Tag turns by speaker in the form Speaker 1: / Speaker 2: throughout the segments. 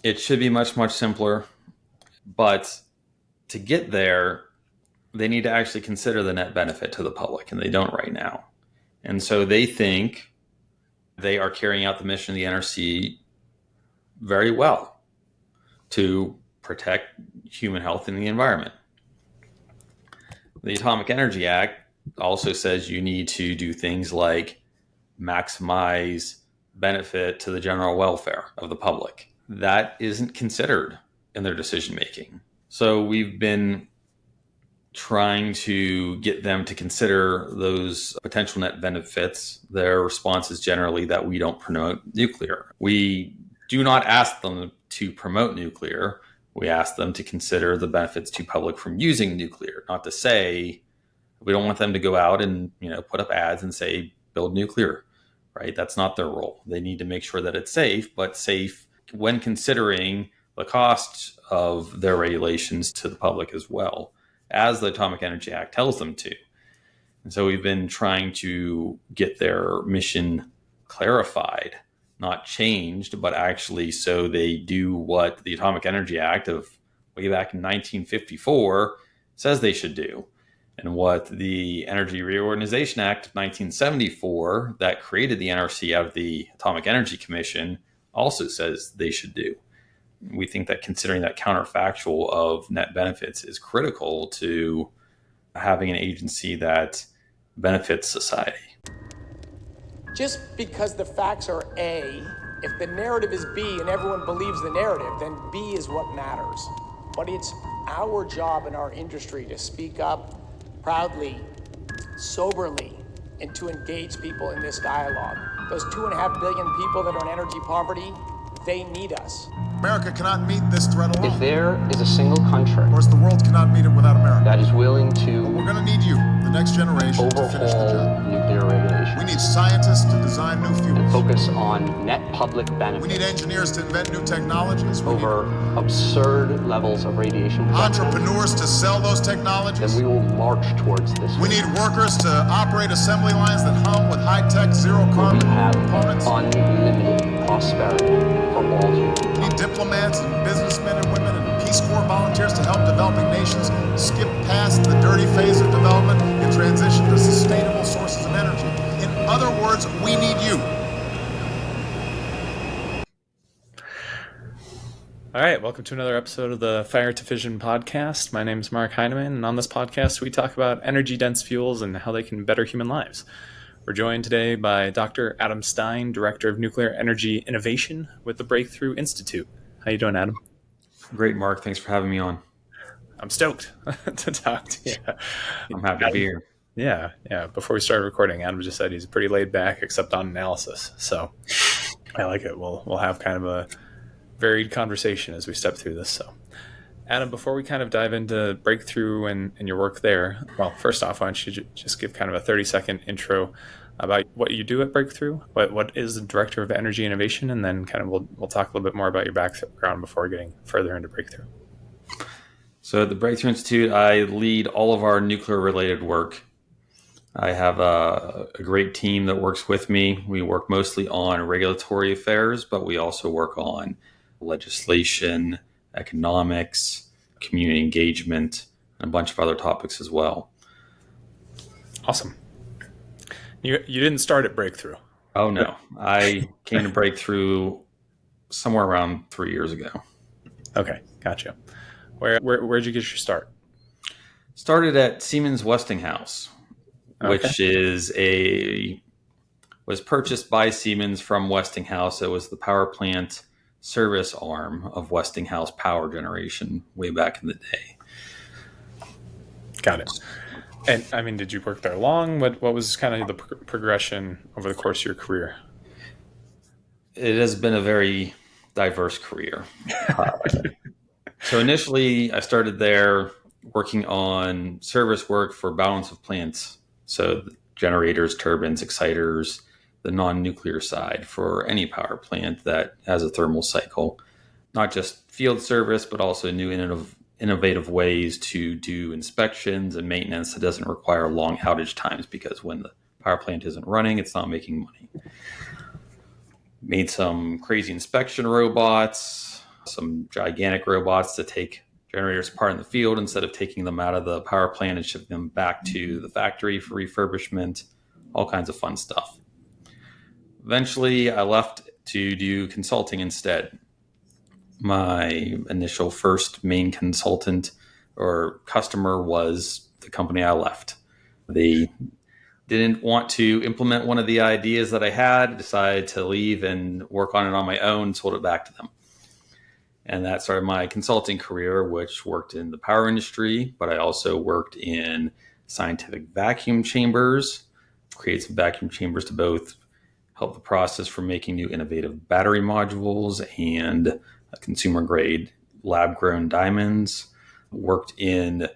Speaker 1: It should be much, much simpler. But to get there, they need to actually consider the net benefit to the public, and they don't right now. And so they think they are carrying out the mission of the NRC very well to protect human health and the environment. The Atomic Energy Act also says you need to do things like maximize benefit to the general welfare of the public. That isn't considered in their decision making. So we've been trying to get them to consider those potential net benefits. Their response is generally that we don't promote nuclear. We do not ask them to promote nuclear. We ask them to consider the benefits to public from using nuclear. Not to say we don't want them to go out and put up ads and say build nuclear, right? That's not their role. They need to make sure that it's safe, but safe when considering the cost of their regulations to the public as well, as the Atomic Energy Act tells them to. And so we've been trying to get their mission clarified, not changed, but actually so they do what the Atomic Energy Act of way back in 1954 says they should do, and what the Energy Reorganization Act of 1974 that created the NRC out of the Atomic Energy Commission also says they should do. We think that considering that counterfactual of net benefits is critical to having an agency that benefits society.
Speaker 2: Just because the facts are A, if the narrative is B and everyone believes the narrative, then B is what matters. But it's our job in our industry to speak up proudly, soberly, and to engage people in this dialogue. Those 2.5 billion people that are in energy poverty, they need us.
Speaker 3: America cannot meet this threat alone.
Speaker 4: If there is a single country,
Speaker 3: of course, the world cannot meet it without America.
Speaker 4: that is willing to
Speaker 3: We're going to need you, the next generation, to finish the
Speaker 4: overhaul
Speaker 3: job.
Speaker 4: nuclear regulation
Speaker 3: We need scientists to design new
Speaker 4: and
Speaker 3: fuels.
Speaker 4: focus on net public
Speaker 3: We need
Speaker 4: benefit
Speaker 3: engineers to invent new technologies. We
Speaker 4: over absurd levels of radiation
Speaker 3: need
Speaker 4: protection,
Speaker 3: entrepreneurs to sell those
Speaker 4: then
Speaker 3: technologies.
Speaker 4: we will march towards this.
Speaker 3: We need workers to operate assembly lines that hum with high-tech,
Speaker 4: We
Speaker 3: zero-carbon
Speaker 4: have
Speaker 3: components.
Speaker 4: unlimited prosperity for all humans.
Speaker 3: We need diplomats and businessmen and women and Peace Corps volunteers to help developing nations skip past the dirty phase of development and transition to sustainable sources of energy. In other words, we need you.
Speaker 5: All right, welcome to another episode of the Fire to Fission podcast. My name is Mark Hinaman, and on this podcast, we talk about energy-dense fuels and how they can better human lives. We're joined today by Dr. Adam Stein, Director of Nuclear Energy Innovation with the Breakthrough Institute. How you doing, Adam?
Speaker 1: Great, Mark. Thanks for having me on.
Speaker 5: I'm stoked to talk to you.
Speaker 1: I'm happy to be here.
Speaker 5: Yeah. Before we started recording, Adam just said he's pretty laid back, except on analysis. So I like it. We'll have kind of a varied conversation as we step through this. So, Adam, before we kind of dive into Breakthrough and your work there, well, first off, why don't you just give kind of a 30-second intro about what you do at Breakthrough, what is the Director of Energy Innovation, and then kind of we'll talk a little bit more about your background before getting further into Breakthrough.
Speaker 1: So at the Breakthrough Institute, I lead all of our nuclear-related work. I have a great team that works with me. We work mostly on regulatory affairs, but we also work on legislation, economics, community engagement, and a bunch of other topics as well.
Speaker 5: Awesome. You didn't start at Breakthrough.
Speaker 1: Oh, no. I came to Breakthrough somewhere around 3 years ago.
Speaker 5: Okay, gotcha. Where'd you get your start?
Speaker 1: Started at Siemens Westinghouse,
Speaker 5: Okay.
Speaker 1: which was purchased by Siemens from Westinghouse. It was the power plant service arm of Westinghouse Power Generation way back in the day.
Speaker 5: Got it. And I mean, did you work there long? What was kind of the progression over the course of your career?
Speaker 1: It has been a very diverse career. So initially, I started there working on service work for balance of plants. So generators, turbines, exciters, the non-nuclear side for any power plant that has a thermal cycle. Not just field service, but also new innovative ways to do inspections and maintenance that doesn't require long outage times, because when the power plant isn't running, it's not making money. Made some crazy inspection robots, some gigantic robots to take generators apart in the field instead of taking them out of the power plant and shipping them back to the factory for refurbishment, all kinds of fun stuff. Eventually, I left to do consulting instead. My initial first main consultant or customer was the company I left. They didn't want to implement one of the ideas that I had, decided to leave and work on it on my own, sold it back to them. And that started my consulting career, which worked in the power industry, but I also worked in scientific vacuum chambers, create some vacuum chambers to both help the process for making new innovative battery modules and consumer grade lab grown diamonds. Worked in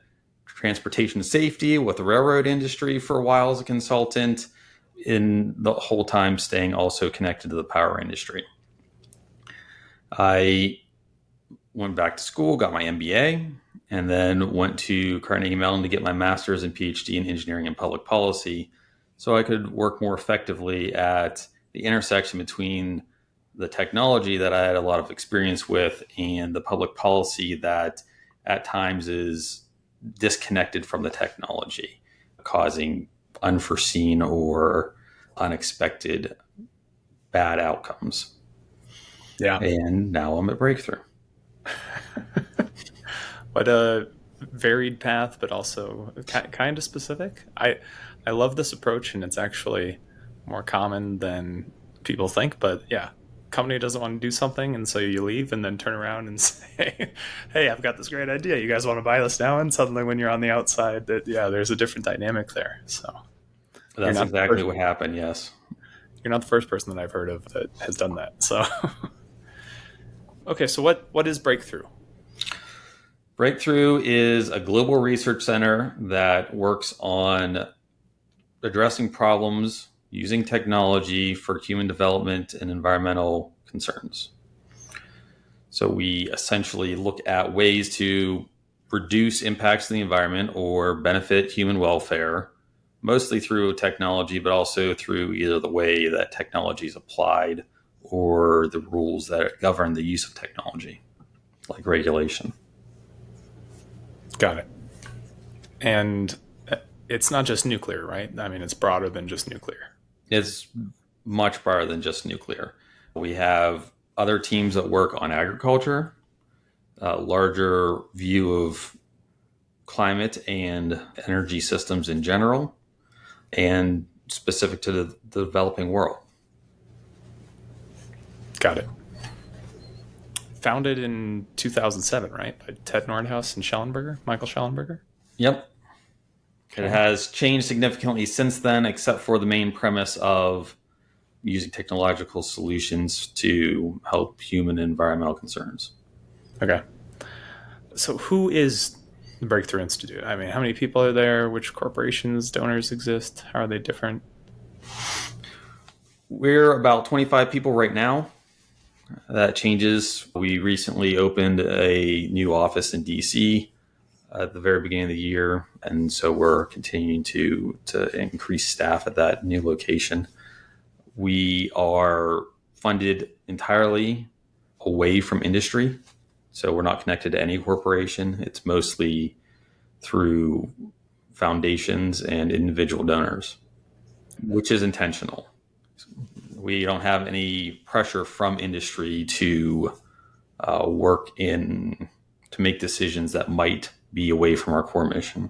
Speaker 1: transportation safety with the railroad industry for a while as a consultant, in the whole time staying also connected to the power industry. I went back to school, got my MBA, and then went to Carnegie Mellon to get my master's and PhD in engineering and public policy so I could work more effectively at the intersection between the technology that I had a lot of experience with and the public policy that at times is disconnected from the technology, causing unforeseen or unexpected bad outcomes.
Speaker 5: Yeah.
Speaker 1: And now I'm at Breakthrough.
Speaker 5: What a varied path, but also kind of specific. I love this approach, and it's actually more common than people think. But yeah, company doesn't want to do something, and so you leave and then turn around and say, hey, I've got this great idea, you guys want to buy this now? And suddenly when you're on the outside, there's a different dynamic there. So
Speaker 1: that's exactly what happened. Yes,
Speaker 5: you're not the first person that I've heard of that has done that. So okay, so what is Breakthrough?
Speaker 1: Breakthrough is a global research center that works on addressing problems using technology for human development and environmental concerns. So we essentially look at ways to reduce impacts to the environment or benefit human welfare, mostly through technology, but also through either the way that technology is applied or the rules that govern the use of technology, like regulation.
Speaker 5: Got it. And it's not just nuclear, right? I mean, it's broader than just nuclear.
Speaker 1: It's much broader than just nuclear. We have other teams that work on agriculture, a larger view of climate and energy systems in general, and specific to the developing world. Got it.
Speaker 5: Founded in 2007, right? By Ted Nordhaus and Michael Schellenberger?
Speaker 1: Yep. It has changed significantly since then, except for the main premise of using technological solutions to help human and environmental concerns.
Speaker 5: Okay. So who is the Breakthrough Institute? I mean, how many people are there? Which corporations, donors exist? How are they different?
Speaker 1: We're about 25 people right now. That changes. We recently opened a new office in DC at the very beginning of the year, and so we're continuing to increase staff at that new location. We are funded entirely away from industry, so we're not connected to any corporation. It's mostly through foundations and individual donors, which is intentional. We don't have any pressure from industry to to make decisions that might be away from our core mission.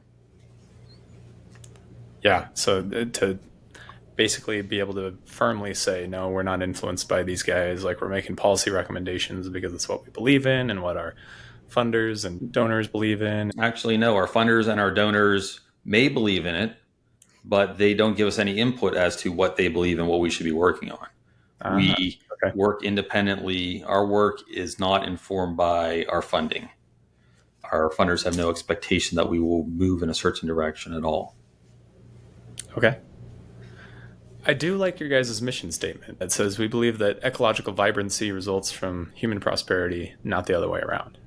Speaker 5: Yeah, so to basically be able to firmly say, no, we're not influenced by these guys, like we're making policy recommendations because it's what we believe in and what our funders and donors believe in.
Speaker 1: Actually, no, our funders and our donors may believe in it, but they don't give us any input as to what they believe and what we should be working on. We work independently. Our work is not informed by our funding. Our funders have no expectation that we will move in a certain direction at all.
Speaker 5: Okay. I do like your guys' mission statement that says we believe that ecological vibrancy results from human prosperity, not the other way around.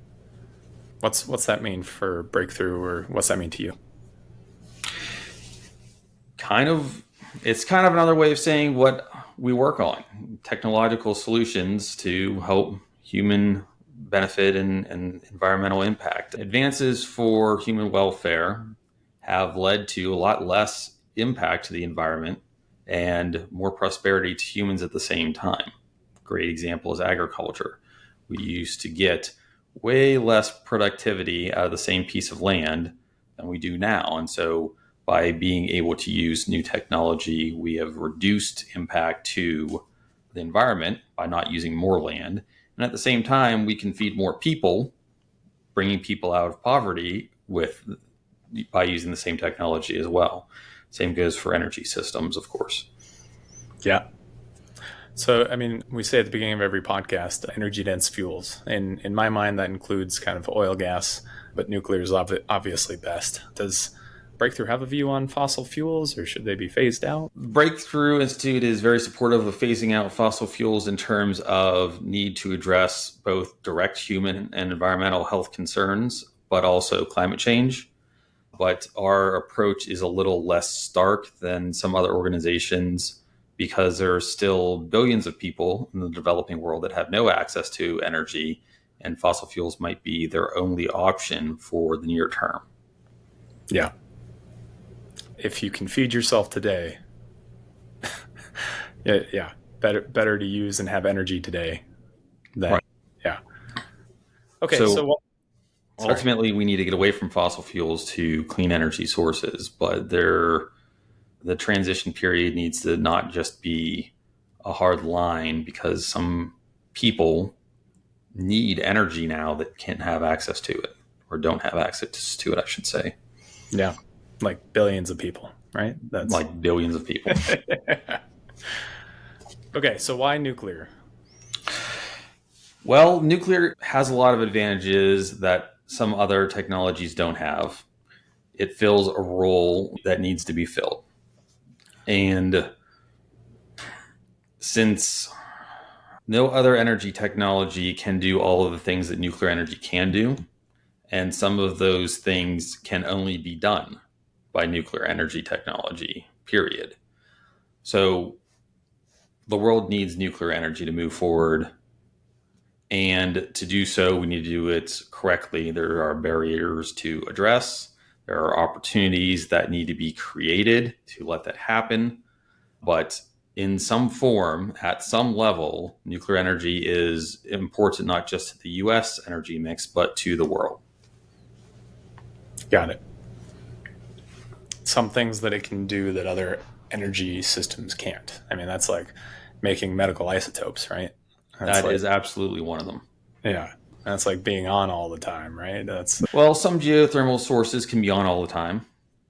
Speaker 5: What's that mean for Breakthrough, or what's that mean to you?
Speaker 1: It's kind of another way of saying what we work on, technological solutions to help human benefit and environmental impact. Advances for human welfare have led to a lot less impact to the environment and more prosperity to humans at the same time. Great example is agriculture. We used to get way less productivity out of the same piece of land than we do now. And so by being able to use new technology, we have reduced impact to the environment by not using more land. And at the same time, we can feed more people, bringing people out of poverty by using the same technology as well. Same goes for energy systems, of course.
Speaker 5: Yeah. So, I mean, we say at the beginning of every podcast, energy dense fuels. And in my mind, that includes kind of oil, gas, but nuclear is obviously best. Does Breakthrough have a view on fossil fuels, or should they be phased out?
Speaker 1: Breakthrough Institute is very supportive of phasing out fossil fuels in terms of need to address both direct human and environmental health concerns, but also climate change. But our approach is a little less stark than some other organizations because there are still billions of people in the developing world that have no access to energy, and fossil fuels might be their only option for the near term.
Speaker 5: Yeah. If you can feed yourself today, yeah, better to use and have energy today.
Speaker 1: Right.
Speaker 5: Yeah. Okay. So
Speaker 1: ultimately, we need to get away from fossil fuels to clean energy sources, but the transition period needs to not just be a hard line because some people need energy now that can't have access to it, or don't have access to it, I should say.
Speaker 5: Yeah. Like billions of people, right?
Speaker 1: That's like billions of people.
Speaker 5: Okay, so why nuclear?
Speaker 1: Well, nuclear has a lot of advantages that some other technologies don't have. It fills a role that needs to be filled. And since no other energy technology can do all of the things that nuclear energy can do, and some of those things can only be done by nuclear energy technology, period. So the world needs nuclear energy to move forward. And to do so, we need to do it correctly. There are barriers to address. There are opportunities that need to be created to let that happen. But in some form, at some level, nuclear energy is important not just to the U.S. energy mix, but to the world.
Speaker 5: Got it. Some things that it can do that other energy systems can't. I mean, that's like making medical isotopes, right?
Speaker 1: That is absolutely one of them.
Speaker 5: Yeah. That's like being on all the time, right?
Speaker 1: Well, some geothermal sources can be on all the time.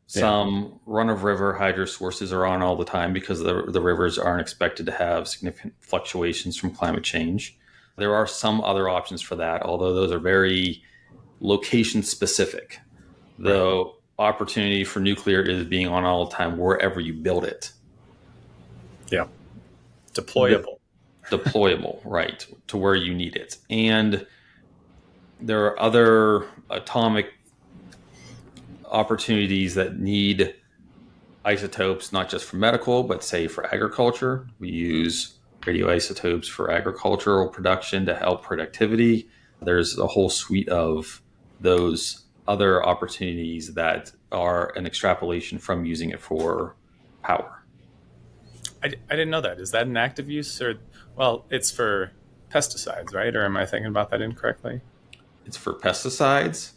Speaker 1: Some run-of-river hydro sources are on all the time because the rivers aren't expected to have significant fluctuations from climate change. There are some other options for that, although those are very location-specific. The opportunity for nuclear is being on all the time wherever you build it.
Speaker 5: Yeah. Deployable.
Speaker 1: Deployable, right, to where you need it. And there are other atomic opportunities that need isotopes, not just for medical, but say for agriculture. We use radioisotopes for agricultural production to help productivity. There's a whole suite of those other opportunities that are an extrapolation from using it for power.
Speaker 5: I didn't know that. Is that an active use? Or, well, it's for pesticides, right? Or am I thinking about that incorrectly?
Speaker 1: It's for pesticides.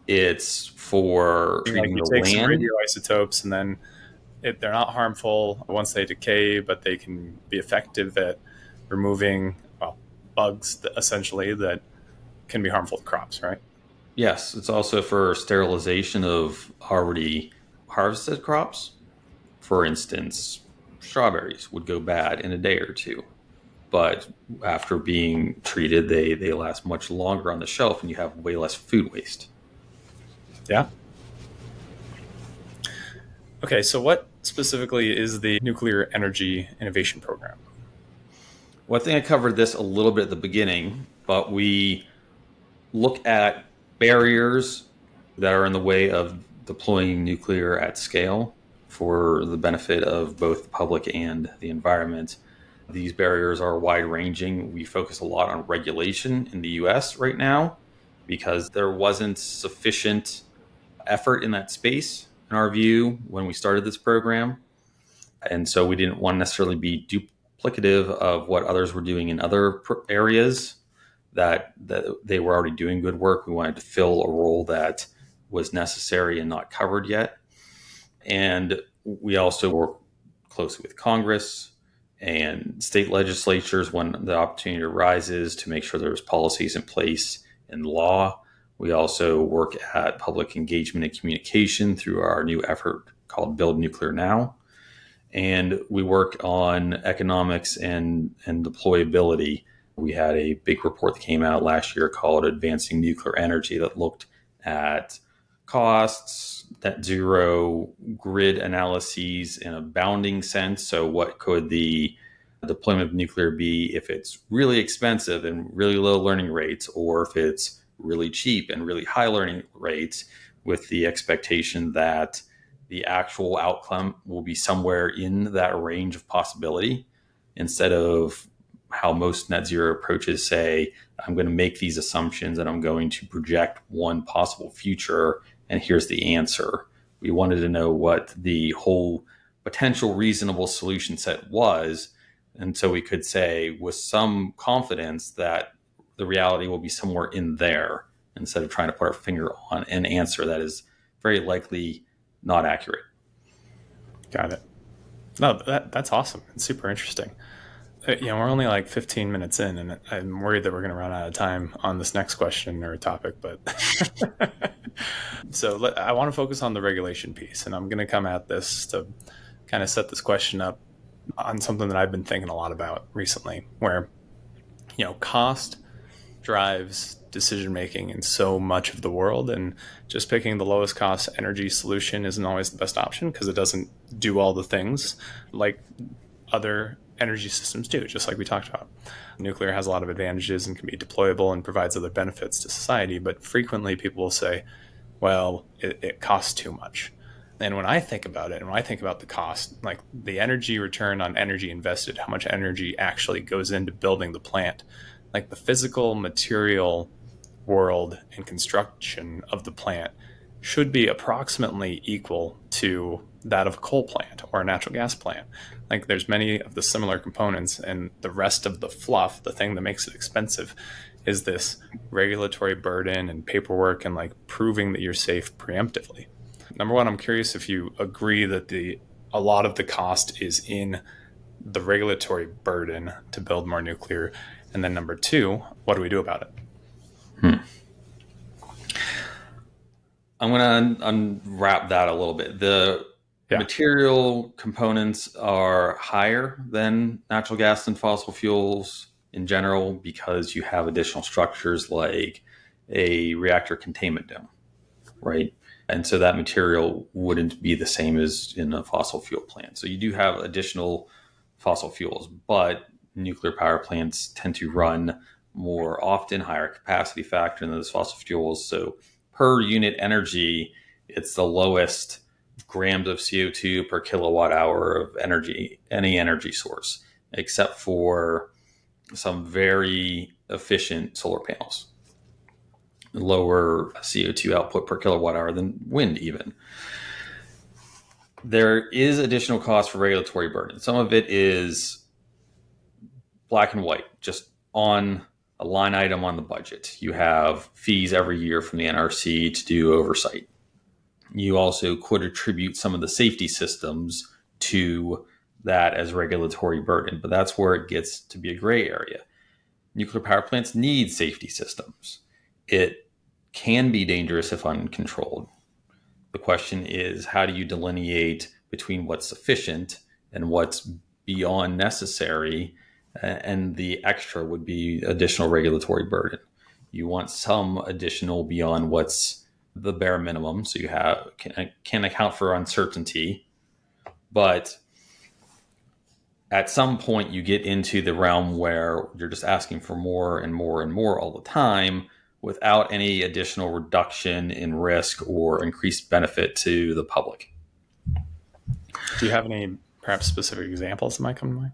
Speaker 1: It's for treating the land.
Speaker 5: Some radioisotopes, and then they're not harmful once they decay, but they can be effective at removing bugs, essentially, that can be harmful to crops, right?
Speaker 1: Yes, it's also for sterilization of already harvested crops. For instance, strawberries would go bad in a day or two, but after being treated, they last much longer on the shelf, and you have way less food waste.
Speaker 5: Yeah. Okay, so what specifically is the Nuclear Energy Innovation Program?
Speaker 1: Well, I think I covered this a little bit at the beginning, but we look at barriers that are in the way of deploying nuclear at scale for the benefit of both the public and the environment. These barriers are wide ranging. We focus a lot on regulation in the US right now because there wasn't sufficient effort in that space, in our view, when we started this program. And so we didn't want to necessarily be duplicative of what others were doing in other areas that they were already doing good work. We wanted to fill a role that was necessary and not covered yet. And we also work closely with Congress and state legislatures when the opportunity arises to make sure there's policies in place and law. We also work at public engagement and communication through our new effort called Build Nuclear Now. And we work on economics and deployability. We had a big report that came out last year called Advancing Nuclear Energy that looked at costs, net zero grid analyses in a bounding sense. So what could the deployment of nuclear be if it's really expensive and really low learning rates, or if it's really cheap and really high learning rates, with the expectation that the actual outcome will be somewhere in that range of possibility, instead of how most net zero approaches say, I'm going to make these assumptions and I'm going to project one possible future, and here's the answer. We wanted to know what the whole potential reasonable solution set was, and so we could say with some confidence that the reality will be somewhere in there, instead of trying to put our finger on an answer that is very likely not accurate.
Speaker 5: Got it. No, that's awesome. It's super interesting. We're only like 15 minutes in, and I'm worried that we're going to run out of time on this next question or topic. But so I want to focus on the regulation piece, and I'm going to come at this to kind of set this question up on something that I've been thinking a lot about recently, where cost drives decision making in so much of the world, and just picking the lowest cost energy solution isn't always the best option because it doesn't do all the things like other energy systems do, just like we talked about. Nuclear has a lot of advantages and can be deployable and provides other benefits to society, but frequently people will say, well, it costs too much. And when I think about it, and when I think about the cost, like the energy return on energy invested, how much energy actually goes into building the plant, like the physical material world and construction of the plant should be approximately equal to that of a coal plant or a natural gas plant. Like there's many of the similar components, and the rest of the fluff, the thing that makes it expensive, is this regulatory burden and paperwork and like proving that you're safe preemptively. Number one, I'm curious if you agree that a lot of the cost is in the regulatory burden to build more nuclear. And then number two, what do we do about it?
Speaker 1: I'm going to unwrap that a little bit. The material components are higher than natural gas and fossil fuels in general because you have additional structures like a reactor containment dome, right? And so that material wouldn't be the same as in a fossil fuel plant. So you do have additional fossil fuels, but nuclear power plants tend to run more often, higher capacity factor than those fossil fuels. So per unit energy, it's the lowest grams of CO2 per kilowatt hour of energy, any energy source, except for some very efficient solar panels. Lower CO2 output per kilowatt hour than wind even. There is additional cost for regulatory burden. Some of it is black and white, just on a line item on the budget. You have fees every year from the NRC to do oversight. You also could attribute some of the safety systems to that as regulatory burden, but that's where it gets to be a gray area. Nuclear power plants need safety systems. It can be dangerous if uncontrolled. The question is, how do you delineate between what's sufficient and what's beyond necessary? And the extra would be additional regulatory burden. You want some additional beyond what's the bare minimum, so you can account for uncertainty, but at some point you get into the realm where you're just asking for more and more and more all the time without any additional reduction in risk or increased benefit to the public.
Speaker 5: Do you have any perhaps specific examples that might come to mind?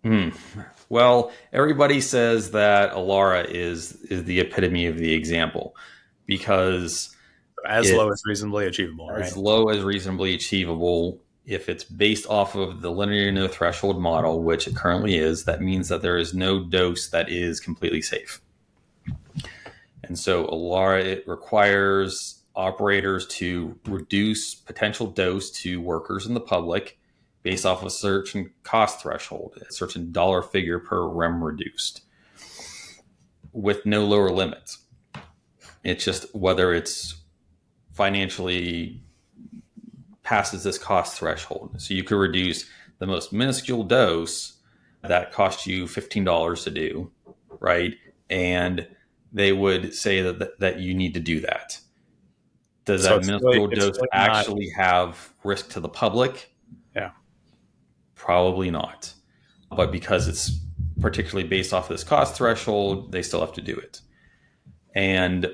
Speaker 1: Hmm. Well, everybody says that Alara is the epitome of the example because
Speaker 5: As low as
Speaker 1: it's
Speaker 5: reasonably achievable,
Speaker 1: as
Speaker 5: right?
Speaker 1: low as reasonably achievable. If it's based off of the linear no threshold model, which it currently is, that means that there is no dose that is completely safe. And so Alara, it requires operators to reduce potential dose to workers in the public based off of a certain cost threshold, a certain dollar figure per rem reduced, with no lower limits. It's just whether it's financially passes this cost threshold. So you could reduce the most minuscule dose that costs you $15 to do, right? And they would say that you need to do that. Does
Speaker 5: So
Speaker 1: that minuscule
Speaker 5: it's
Speaker 1: dose
Speaker 5: really not.
Speaker 1: actually have risk to the public?
Speaker 5: Yeah.
Speaker 1: Probably not. But because it's particularly based off of this cost threshold, they still have to do it. And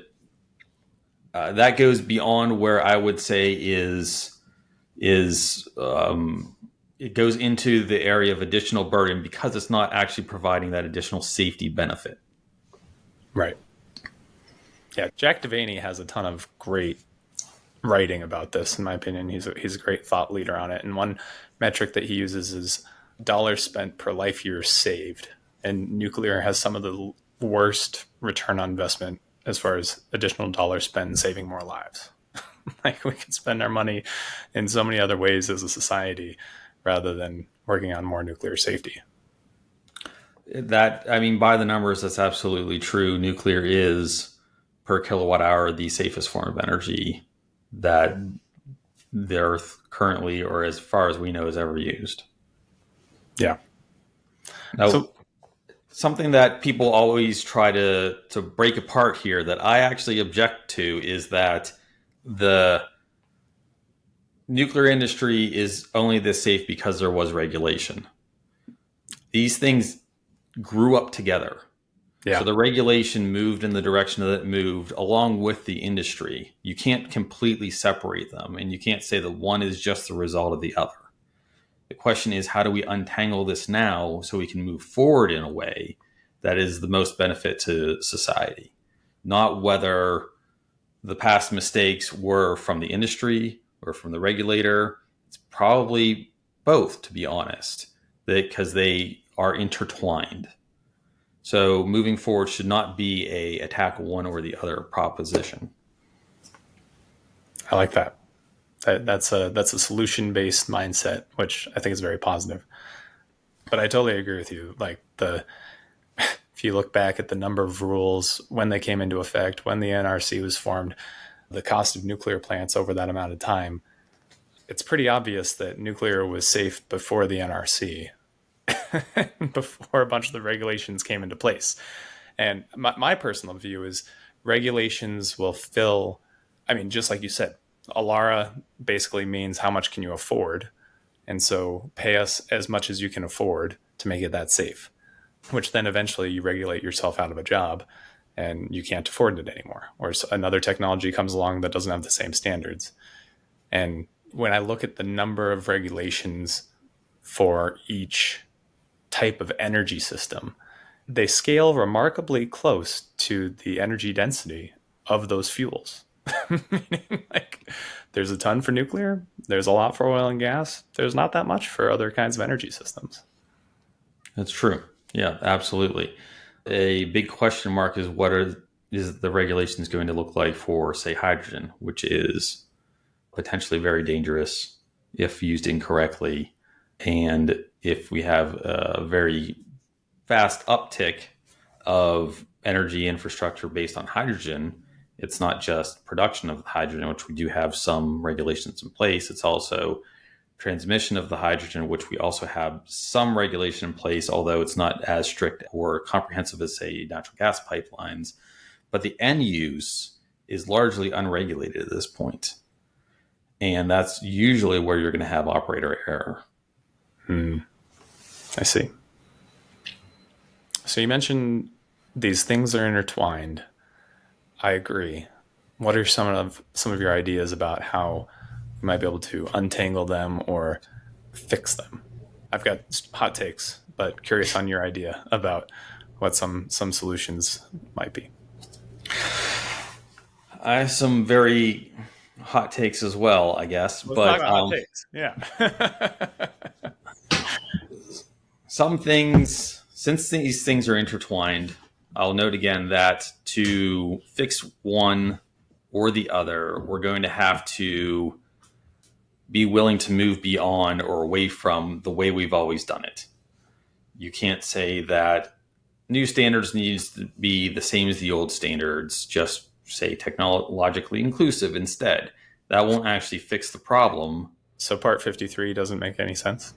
Speaker 1: that goes beyond where I would say is it goes into the area of additional burden because it's not actually providing that additional safety benefit.
Speaker 5: Right. Yeah. Jack Devaney has a ton of great writing about this. In my opinion, he's a great thought leader on it. And one metric that he uses is dollars spent per life year saved. And nuclear has some of the worst return on investment as far as additional dollars spent and saving more lives. Like we can spend our money in so many other ways as a society rather than working on more nuclear safety.
Speaker 1: That, I mean, by the numbers, that's absolutely true. Nuclear is per kilowatt hour the safest form of energy that the Earth currently, or as far as we know, has ever used.
Speaker 5: Yeah.
Speaker 1: Now,
Speaker 5: So
Speaker 1: something that people always try to break apart here that I actually object to is that the nuclear industry is only this safe because there was regulation. These things grew up together.
Speaker 5: yeah.
Speaker 1: So the regulation moved in the direction that it moved along with the industry. You can't completely separate them, and you can't say that one is just the result of the other. The question is, how do we untangle this now so we can move forward in a way that is the most benefit to society? Not whether the past mistakes were from the industry or from the regulator. It's probably both, to be honest, because they are intertwined. So moving forward should not be a attack one or the other proposition.
Speaker 5: I like that. That's a solution based mindset, which I think is very positive. But I totally agree with you. Like if you look back at the number of rules when they came into effect, when the NRC was formed, the cost of nuclear plants over that amount of time, it's pretty obvious that nuclear was safe before the NRC, before a bunch of the regulations came into place. And my personal view is regulations will fill, I mean, just like you said, Alara basically means how much can you afford? And so pay us as much as you can afford to make it that safe, which then eventually you regulate yourself out of a job and you can't afford it anymore. Or another technology comes along that doesn't have the same standards. And when I look at the number of regulations for each type of energy system, they scale remarkably close to the energy density of those fuels. Like, there's a ton for nuclear, there's a lot for oil and gas, there's not that much for other kinds of energy systems.
Speaker 1: That's true. Yeah, absolutely. A big question mark is is the regulations going to look like for, say, hydrogen, which is potentially very dangerous if used incorrectly. And if we have a very fast uptick of energy infrastructure based on hydrogen, it's not just production of hydrogen, which we do have some regulations in place. It's also transmission of the hydrogen, which we also have some regulation in place, although it's not as strict or comprehensive as, say, natural gas pipelines. But the end use is largely unregulated at this point. And that's usually where you're going to have operator error.
Speaker 5: I see. So you mentioned these things are intertwined. I agree. What are some of your ideas about how you might be able to untangle them or fix them? I've got hot takes, but curious on your idea about what some solutions might be.
Speaker 1: I have some very hot takes as well, I guess.
Speaker 5: Let's talk
Speaker 1: But
Speaker 5: about hot takes. Yeah.
Speaker 1: some things, since these things are intertwined, I'll note again that to fix one or the other, we're going to have to be willing to move beyond or away from the way we've always done it. You can't say that new standards needs to be the same as the old standards, just say technologically inclusive instead. That won't actually fix the problem.
Speaker 5: So Part 53 doesn't make any sense?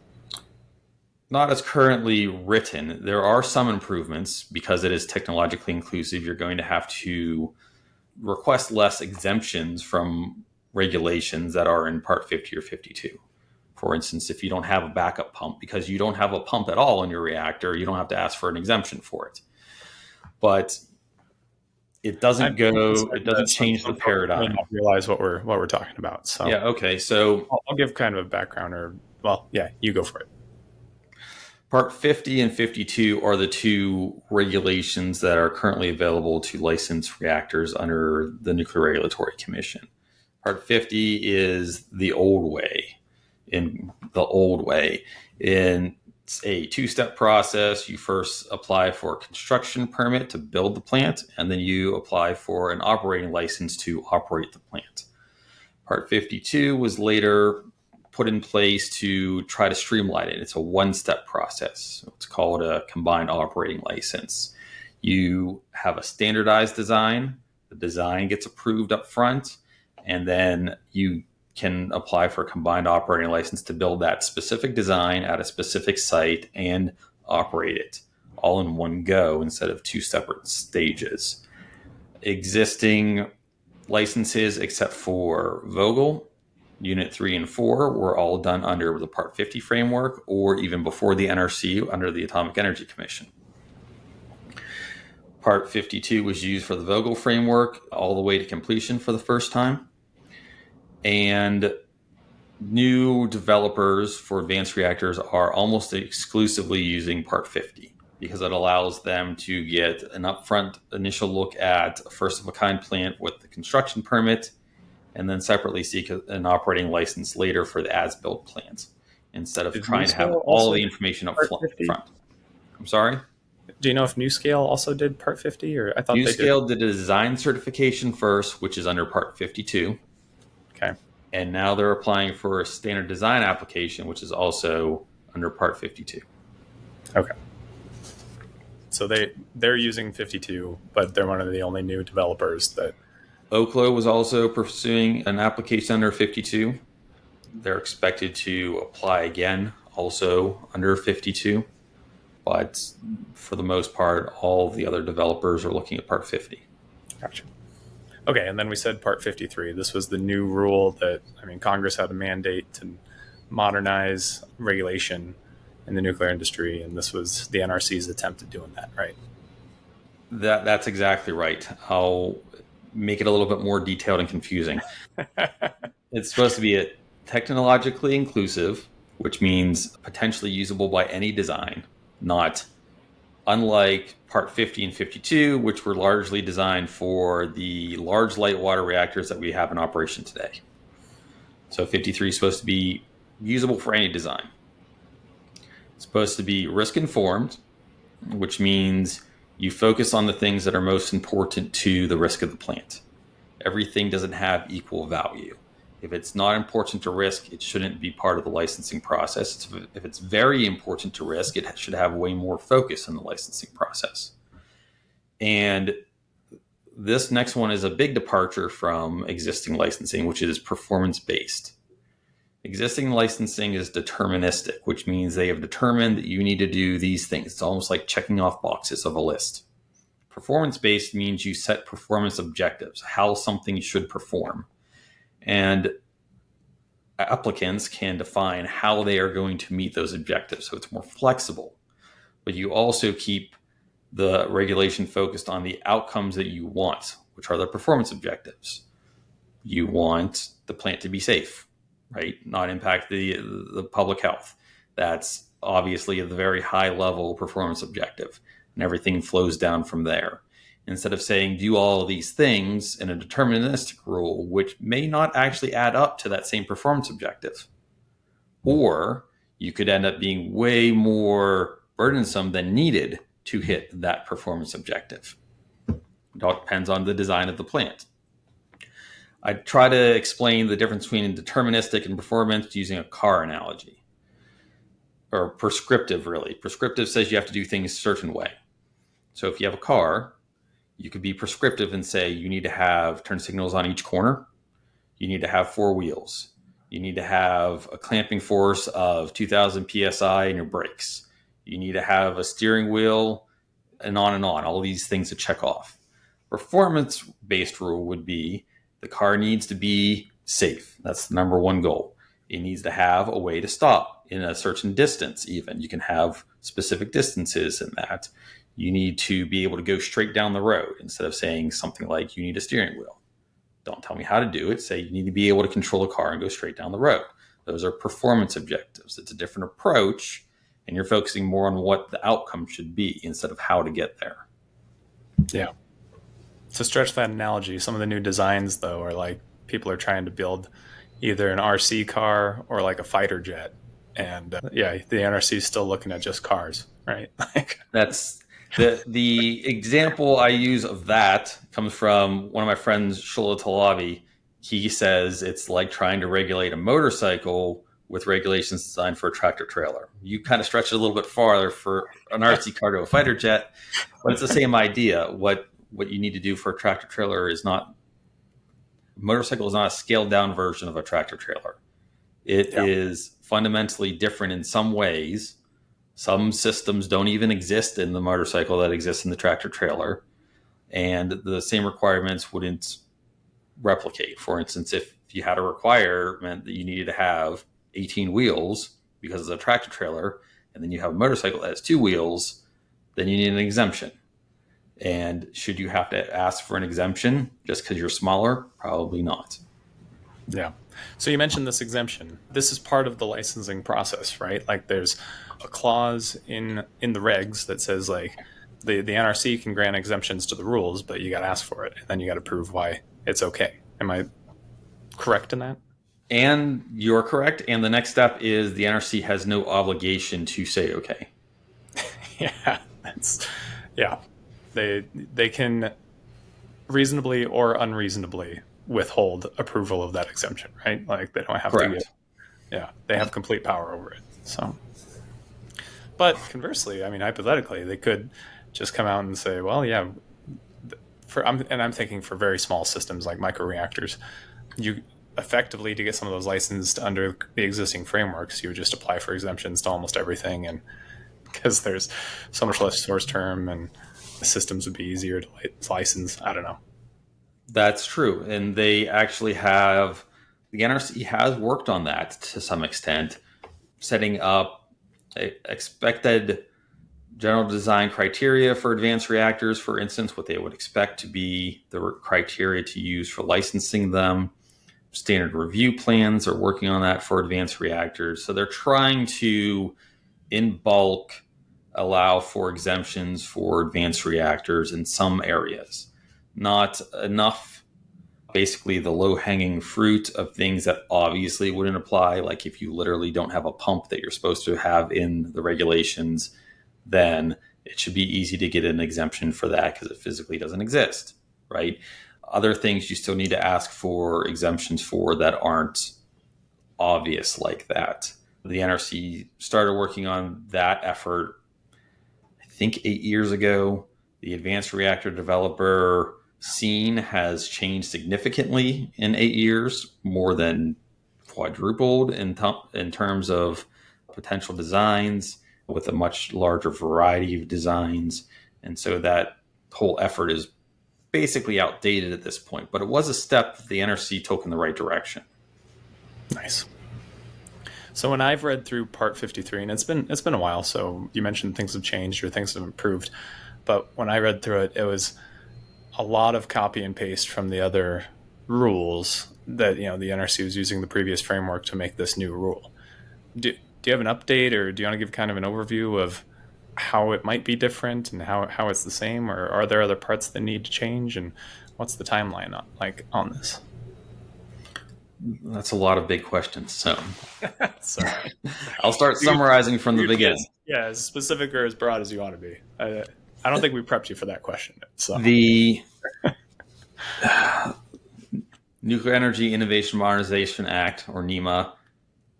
Speaker 1: Not as currently written. There are some improvements because it is technologically inclusive. You're going to have to request less exemptions from regulations that are in Part 50 or 52. For instance, if you don't have a backup pump because you don't have a pump at all in your reactor, you don't have to ask for an exemption for it. But it doesn't change the paradigm.
Speaker 5: I don't realize what we're talking about. So
Speaker 1: yeah, okay. So
Speaker 5: I'll give kind of a background, or well, yeah, you go for it.
Speaker 1: Part 50 and 52 are the two regulations that are currently available to licensed reactors under the Nuclear Regulatory Commission. Part 50 is the old way. It's a two-step process. You first apply for a construction permit to build the plant, and then you apply for an operating license to operate the plant. Part 52 was later put in place to try to streamline it. It's a one-step process. It's called a combined operating license. You have a standardized design. The design gets approved up front, and then you can apply for a combined operating license to build that specific design at a specific site and operate it all in one go instead of two separate stages. Existing licenses, except for Vogtle, Unit 3 and 4, were all done under the Part 50 framework or even before the NRC under the Atomic Energy Commission. Part 52 was used for the Vogtle framework all the way to completion for the first time. And new developers for advanced reactors are almost exclusively using Part 50 because it allows them to get an upfront initial look at a first-of-a-kind plant with the construction permit and then separately seek an operating license later for the as-built plants instead of trying to have all the information up front. I'm sorry?
Speaker 5: Do you know if NuScale also did Part 50? Or I thought
Speaker 1: NuScale did a design certification first, which is under Part 52.
Speaker 5: Okay.
Speaker 1: And now they're applying for a standard design application, which is also under Part 52.
Speaker 5: Okay. So they're using 52, but they're one of the only new developers that...
Speaker 1: Oklo was also pursuing an application under 52. They're expected to apply again, also under 52. But for the most part, all of the other developers are looking at Part 50.
Speaker 5: Gotcha. Okay, and then we said Part 53. This was the new rule that, Congress had a mandate to modernize regulation in the nuclear industry, and this was the NRC's attempt at doing that, right?
Speaker 1: That's exactly right. I'll make it a little bit more detailed and confusing. It's supposed to be technologically inclusive, which means potentially usable by any design, not unlike Part 50 and 52, which were largely designed for the large light water reactors that we have in operation today. So 53 is supposed to be usable for any design. It's supposed to be risk informed, which means you focus on the things that are most important to the risk of the plant. Everything doesn't have equal value. If it's not important to risk, it shouldn't be part of the licensing process. If it's very important to risk, it should have way more focus in the licensing process. And this next one is a big departure from existing licensing, which is performance-based. Existing licensing is deterministic, which means they have determined that you need to do these things. It's almost like checking off boxes of a list. Performance-based means you set performance objectives, how something should perform. And applicants can define how they are going to meet those objectives. So it's more flexible. But you also keep the regulation focused on the outcomes that you want, which are the performance objectives. You want the plant to be safe, right? Not impact the public health. That's obviously a very high level performance objective, and everything flows down from there. Instead of saying do all of these things in a deterministic rule, which may not actually add up to that same performance objective. Or you could end up being way more burdensome than needed to hit that performance objective. It all depends on the design of the plant. I try to explain the difference between deterministic and performance using a car analogy. Or prescriptive, really. Prescriptive says you have to do things a certain way. So if you have a car, you could be prescriptive and say you need to have turn signals on each corner. You need to have 4 wheels. You need to have a clamping force of 2,000 psi in your brakes. You need to have a steering wheel, and on, all these things to check off. Performance-based rule would be the car needs to be safe. That's the number one goal. It needs to have a way to stop in a certain distance even. You can have specific distances in that. You need to be able to go straight down the road instead of saying something like you need a steering wheel. Don't tell me how to do it. Say you need to be able to control a car and go straight down the road. Those are performance objectives. It's a different approach, and you're focusing more on what the outcome should be instead of how to get there.
Speaker 5: Yeah. To stretch that analogy, some of the new designs, though, are like people are trying to build either an RC car or like a fighter jet. And the NRC is still looking at just cars, right?
Speaker 1: That's the example I use of that comes from one of my friends, Shula Talavi. He says it's like trying to regulate a motorcycle with regulations designed for a tractor trailer. You kind of stretch it a little bit farther for an RC car to a fighter jet, but it's the same idea. What you need to do for a tractor trailer is not, motorcycle is not a scaled down version of a tractor trailer. It is fundamentally different in some ways. Some systems don't even exist in the motorcycle that exists in the tractor trailer, and the same requirements wouldn't replicate. For instance, if you had a requirement that you needed to have 18 wheels because it's a tractor trailer, and then you have a motorcycle that has 2 wheels, then you need an exemption. And should you have to ask for an exemption just because you're smaller? Probably not.
Speaker 5: Yeah. So you mentioned this exemption. This is part of the licensing process, right? Like there's a clause in the regs that says like the NRC can grant exemptions to the rules, but you got to ask for it, and then you got to prove why it's okay. Am I correct in that?
Speaker 1: And you're correct. And the next step is the NRC has no obligation to say okay.
Speaker 5: They can reasonably or unreasonably withhold approval of that exemption, right? Like they don't have
Speaker 1: Correct.
Speaker 5: they have complete power over it. So, but conversely, I mean, hypothetically, they could just come out and say, well, yeah, I'm thinking for very small systems like microreactors, you effectively, to get some of those licensed under the existing frameworks, you would just apply for exemptions to almost everything, and because there's so much less source term and the systems would be easier to license. I don't know.
Speaker 1: That's true. And they actually have, the NRC has worked on that to some extent, setting up expected general design criteria for advanced reactors, for instance, what they would expect to be the criteria to use for licensing them. Standard review plans are working on that for advanced reactors. So they're trying to, in bulk, allow for exemptions for advanced reactors in some areas. Not enough, basically the low-hanging fruit of things that obviously wouldn't apply. Like if you literally don't have a pump that you're supposed to have in the regulations, then it should be easy to get an exemption for that because it physically doesn't exist, right? Other things you still need to ask for exemptions for that aren't obvious like that. The NRC started working on that effort, I think 8 years ago. The advanced reactor developer scene has changed significantly in 8 years, more than quadrupled in terms of potential designs with a much larger variety of designs. And so that whole effort is basically outdated at this point, but it was a step that the NRC took in the right direction.
Speaker 5: Nice. So when I've read through Part 53, and it's been a while, so you mentioned things have changed or things have improved, but when I read through it, it was a lot of copy and paste from the other rules that the NRC was using the previous framework to make this new rule. do you have an update, or do you want to give kind of an overview of how it might be different and how it's the same, or are there other parts that need to change, and what's the timeline on this?
Speaker 1: That's a lot of big questions. So
Speaker 5: Sorry.
Speaker 1: I'll start summarizing from the beginning.
Speaker 5: Yeah, as specific or as broad as you want to be. I don't think we prepped you for that question. So
Speaker 1: The Nuclear Energy Innovation Modernization Act, or NEMA,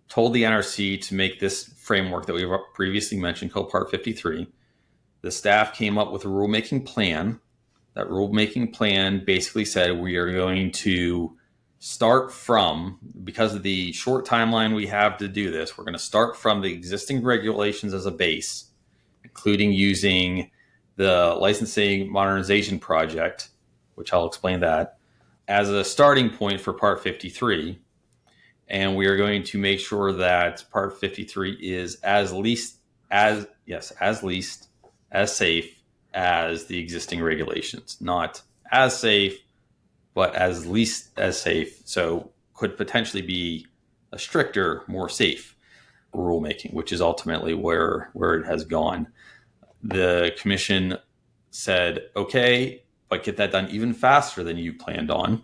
Speaker 1: told the NRC to make this framework that we previously mentioned called Part 53. The staff came up with a rulemaking plan. That rulemaking plan basically said we are going to start from, because of the short timeline we have to do this, we're going to start from the existing regulations as a base, including using the licensing modernization project, which I'll explain that, as a starting point for Part 53. And we are going to make sure that Part 53 is as safe as the existing regulations. Not as safe, but as least as safe. So could potentially be a stricter, more safe rulemaking, which is ultimately where it has gone. The commission said, okay, but get that done even faster than you planned on.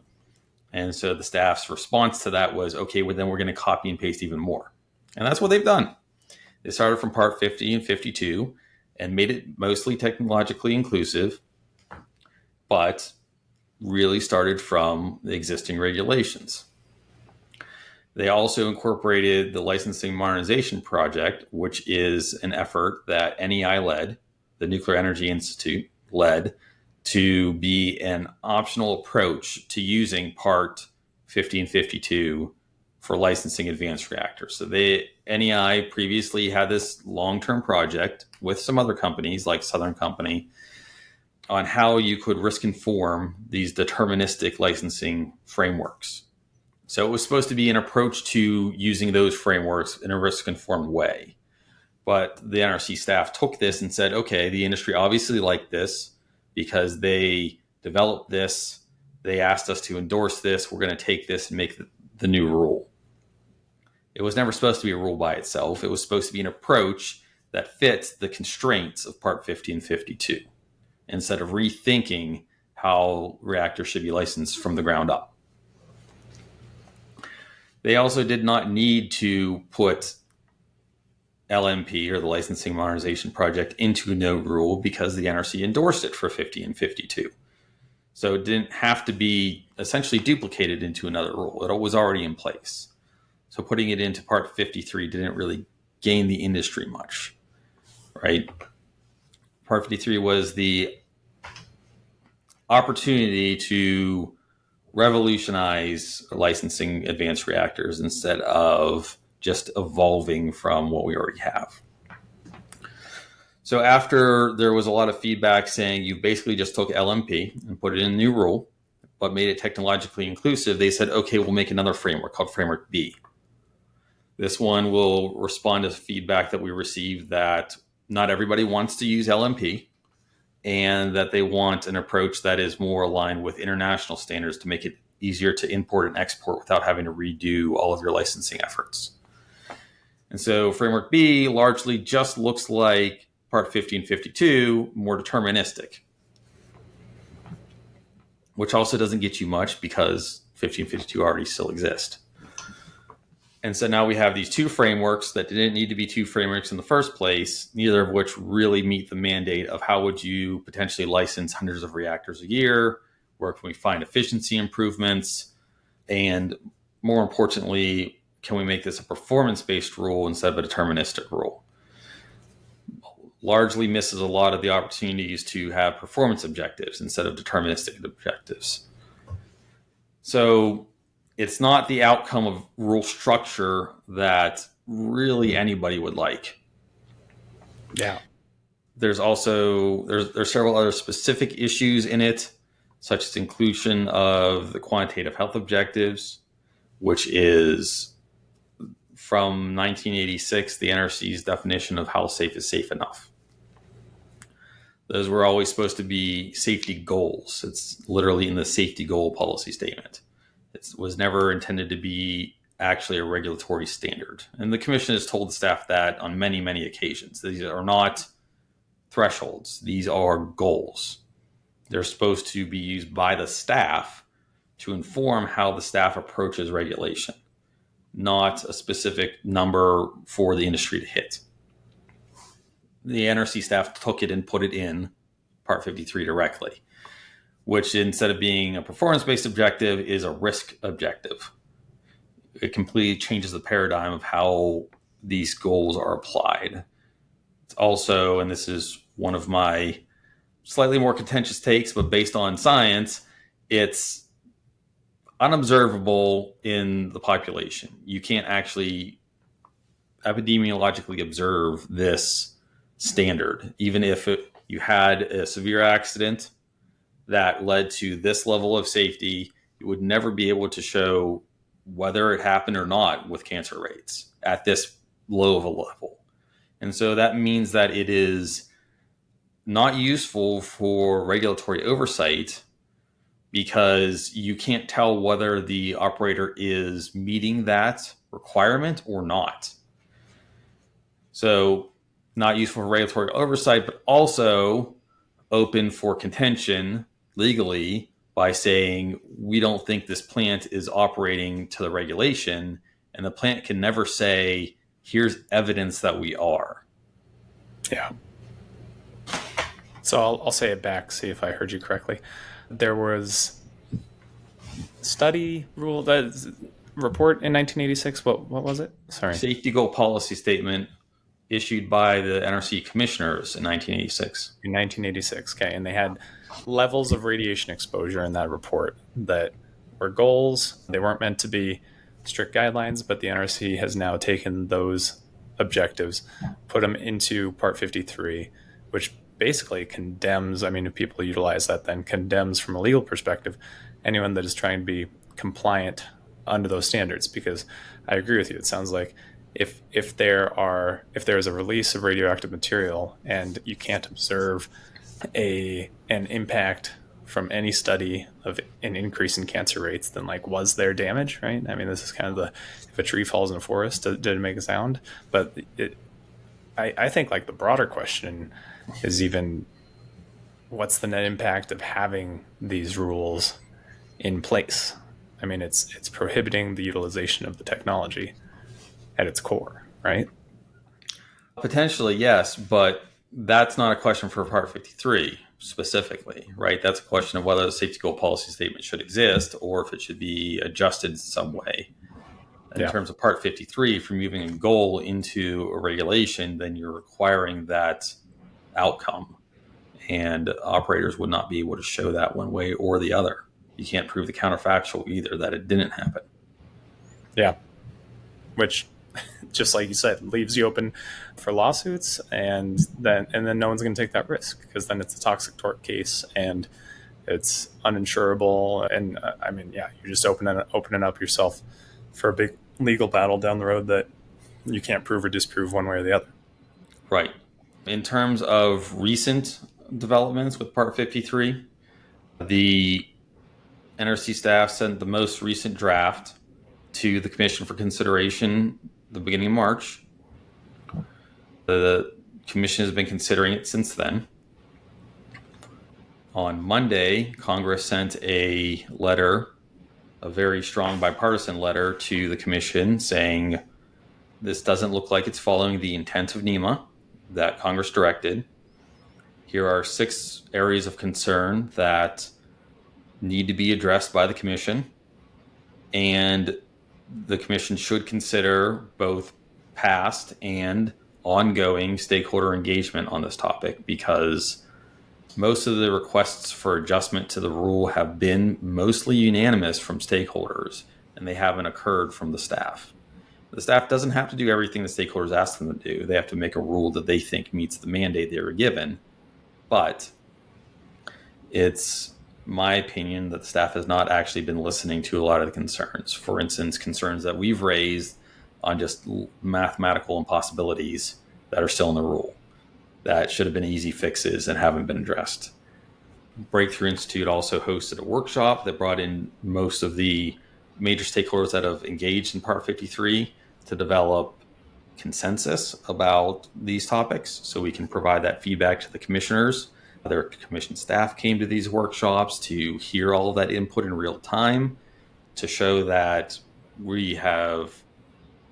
Speaker 1: And so the staff's response to that was, okay, well, then we're going to copy and paste even more. And that's what they've done. They started from Part 50 and 52 and made it mostly technologically inclusive, but really started from the existing regulations. They also incorporated the Licensing Modernization Project, which is an effort that NEI led, the Nuclear Energy Institute led, to be an optional approach to using Part 50 and 52 for licensing advanced reactors. So NEI previously had this long-term project with some other companies like Southern Company on how you could risk inform these deterministic licensing frameworks. So it was supposed to be an approach to using those frameworks in a risk informed way. But the NRC staff took this and said, okay, the industry obviously liked this because they developed this. They asked us to endorse this. We're going to take this and make the new rule. It was never supposed to be a rule by itself. It was supposed to be an approach that fits the constraints of Part 50 and 52 instead of rethinking how reactors should be licensed from the ground up. They also did not need to put LMP, or the Licensing Modernization Project, into no rule because the NRC endorsed it for 50 and 52. So it didn't have to be essentially duplicated into another rule. It was already in place. So putting it into Part 53 didn't really gain the industry much, right? Part 53 was the opportunity to revolutionize licensing advanced reactors instead of just evolving from what we already have. So after there was a lot of feedback saying you basically just took LMP and put it in a new rule, but made it technologically inclusive, they said, okay, we'll make another framework called Framework B. This one will respond to feedback that we received that not everybody wants to use LMP and that they want an approach that is more aligned with international standards to make it easier to import and export without having to redo all of your licensing efforts. And so Framework B largely just looks like Part 50 and 52, more deterministic, which also doesn't get you much because 50 and 52 already still exist. And so now we have these two frameworks that didn't need to be two frameworks in the first place, neither of which really meet the mandate of how would you potentially license hundreds of reactors a year, where can we find efficiency improvements, and more importantly, can we make this a performance-based rule instead of a deterministic rule? Largely misses a lot of the opportunities to have performance objectives instead of deterministic objectives. So it's not the outcome of rule structure that really anybody would like.
Speaker 5: Yeah.
Speaker 1: There's several other specific issues in it, such as inclusion of the quantitative health objectives, which is from 1986, the NRC's definition of how safe is safe enough. Those were always supposed to be safety goals. It's literally in the safety goal policy statement. It was never intended to be actually a regulatory standard. And the commission has told the staff that on many, many occasions. These are not thresholds, these are goals. They're supposed to be used by the staff to inform how the staff approaches regulation, not a specific number for the industry to hit. The NRC staff took it and put it in Part 53 directly, which instead of being a performance-based objective is a risk objective. It completely changes the paradigm of how these goals are applied. It's also, and this is one of my slightly more contentious takes, but based on science, it's unobservable in the population. You can't actually epidemiologically observe this standard. Even if you had a severe accident that led to this level of safety, you would never be able to show whether it happened or not with cancer rates at this low of a level. And so that means that it is not useful for regulatory oversight because you can't tell whether the operator is meeting that requirement or not. So not useful for regulatory oversight, but also open for contention legally by saying we don't think this plant is operating to the regulation, and the plant can never say, here's evidence that we are.
Speaker 5: Yeah. So I'll say it back, see if I heard you correctly. There was study rule, that report in 1986. What was it? Sorry.
Speaker 1: Safety goal policy statement issued by the NRC commissioners in 1986.
Speaker 5: In 1986, okay. And they had levels of radiation exposure in that report that were goals. They weren't meant to be strict guidelines, but the NRC has now taken those objectives, put them into Part 53, which basically condemns, I mean, if people utilize that, then condemns from a legal perspective anyone that is trying to be compliant under those standards. Because I agree with you. It sounds like if there is a release of radioactive material and you can't observe an impact from any study of an increase in cancer rates, then like, was there damage, right? I mean, this is kind of the, if a tree falls in a forest, did it make a sound? But I think like the broader question is even what's the net impact of having these rules in place? I mean, it's prohibiting the utilization of the technology at its core, right?
Speaker 1: Potentially, yes, but that's not a question for Part 53 specifically, right? That's a question of whether the safety goal policy statement should exist or if it should be adjusted in some way. In terms of Part 53, if you're moving a goal into a regulation, then you're requiring that outcome. And operators would not be able to show that one way or the other. You can't prove the counterfactual either, that it didn't happen.
Speaker 5: Yeah. Which, just like you said, leaves you open for lawsuits, and then no one's going to take that risk because then it's a toxic tort case and it's uninsurable. And I mean, yeah, you're just opening up yourself for a big legal battle down the road that you can't prove or disprove one way or the other.
Speaker 1: Right. In terms of recent developments with Part 53, the NRC staff sent the most recent draft to the Commission for consideration the beginning of March. The Commission has been considering it since then. On Monday, Congress sent a letter, a very strong bipartisan letter to the Commission saying this doesn't look like it's following the intent of NEMA that Congress directed. Here are 6 areas of concern that need to be addressed by the Commission, and the Commission should consider both past and ongoing stakeholder engagement on this topic, because most of the requests for adjustment to the rule have been mostly unanimous from stakeholders, and they haven't occurred from the staff. The staff doesn't have to do everything the stakeholders ask them to do. They have to make a rule that they think meets the mandate they were given. But it's my opinion that the staff has not actually been listening to a lot of the concerns. For instance, concerns that we've raised on just mathematical impossibilities that are still in the rule that should have been easy fixes and haven't been addressed. Breakthrough Institute also hosted a workshop that brought in most of the major stakeholders that have engaged in Part 53 to develop consensus about these topics so we can provide that feedback to the commissioners. Their commission staff came to these workshops to hear all of that input in real time to show that we have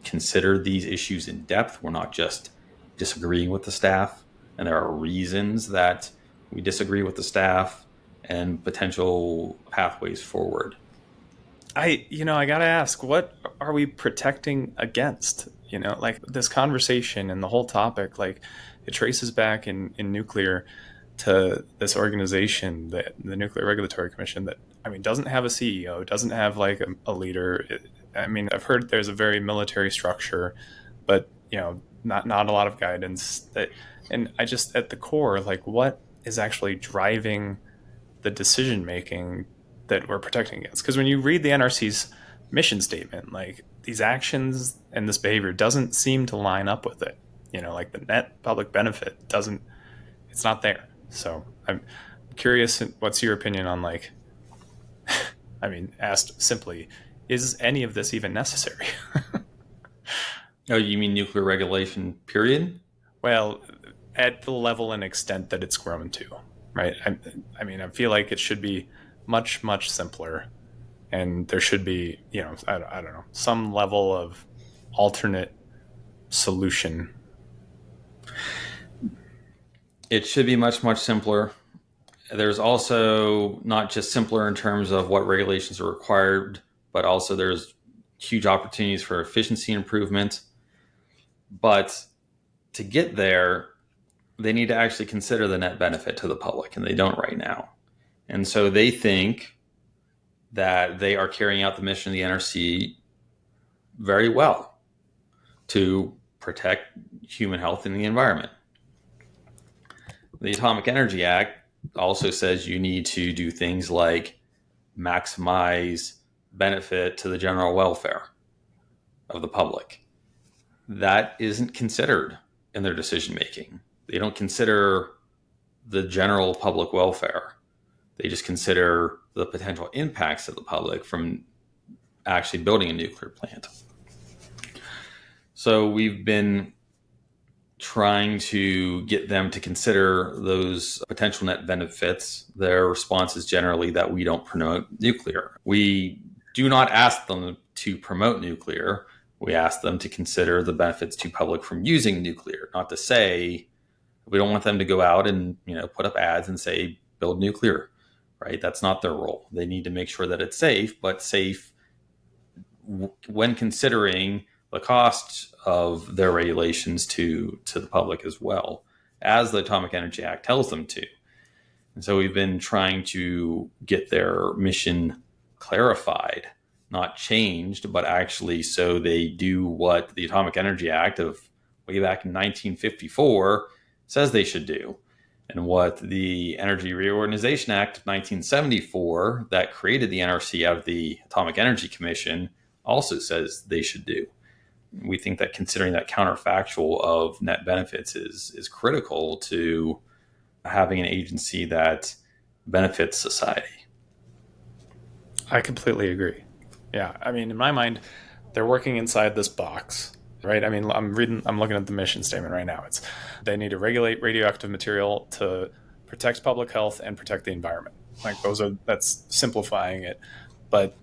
Speaker 1: considered these issues in depth. We're not just disagreeing with the staff, and there are reasons that we disagree with the staff and potential pathways forward.
Speaker 5: I gotta ask, what are we protecting against? Like this conversation and the whole topic, like it traces back in nuclear to this organization, the Nuclear Regulatory Commission, that doesn't have a CEO, doesn't have like a leader. I've heard there's a very military structure, but not a lot of guidance. And I just, at the core, like, what is actually driving the decision making that we're protecting against? Because when you read the NRC's mission statement, like these actions and this behavior doesn't seem to line up with it. Like the net public benefit it's not there. So I'm curious, what's your opinion on, like, asked simply, is any of this even necessary?
Speaker 1: Oh, you mean nuclear regulation, period?
Speaker 5: Well, at the level and extent that it's grown to, right? I feel like it should be much, much simpler, and there should be, I don't know, some level of alternate solution.
Speaker 1: It should be much, much simpler. There's also not just simpler in terms of what regulations are required, but also there's huge opportunities for efficiency improvement. But to get there, they need to actually consider the net benefit to the public, and they don't right now. And so they think that they are carrying out the mission of the NRC very well to protect human health and the environment. The Atomic Energy Act also says you need to do things like maximize benefit to the general welfare of the public. That isn't considered in their decision making. They don't consider the general public welfare. They just consider the potential impacts of the public from actually building a nuclear plant. So we've been trying to get them to consider those potential net benefits. Their response is generally that we don't promote nuclear. We do not ask them to promote nuclear. We ask them to consider the benefits to public from using nuclear. Not to say we don't want them to go out and put up ads and say build nuclear, right? That's not their role. They need to make sure that it's safe, but safe when considering the cost of their regulations to the public as well, as the Atomic Energy Act tells them to. And so we've been trying to get their mission clarified, not changed, but actually so they do what the Atomic Energy Act of way back in 1954 says they should do, and what the Energy Reorganization Act of 1974 that created the NRC out of the Atomic Energy Commission also says they should do. We think that considering that counterfactual of net benefits is critical to having an agency that benefits society.
Speaker 5: I completely agree. Yeah, in my mind, they're working inside this box, right? I'm looking at the mission statement right now. They need to regulate radioactive material to protect public health and protect the environment. Like that's simplifying it. But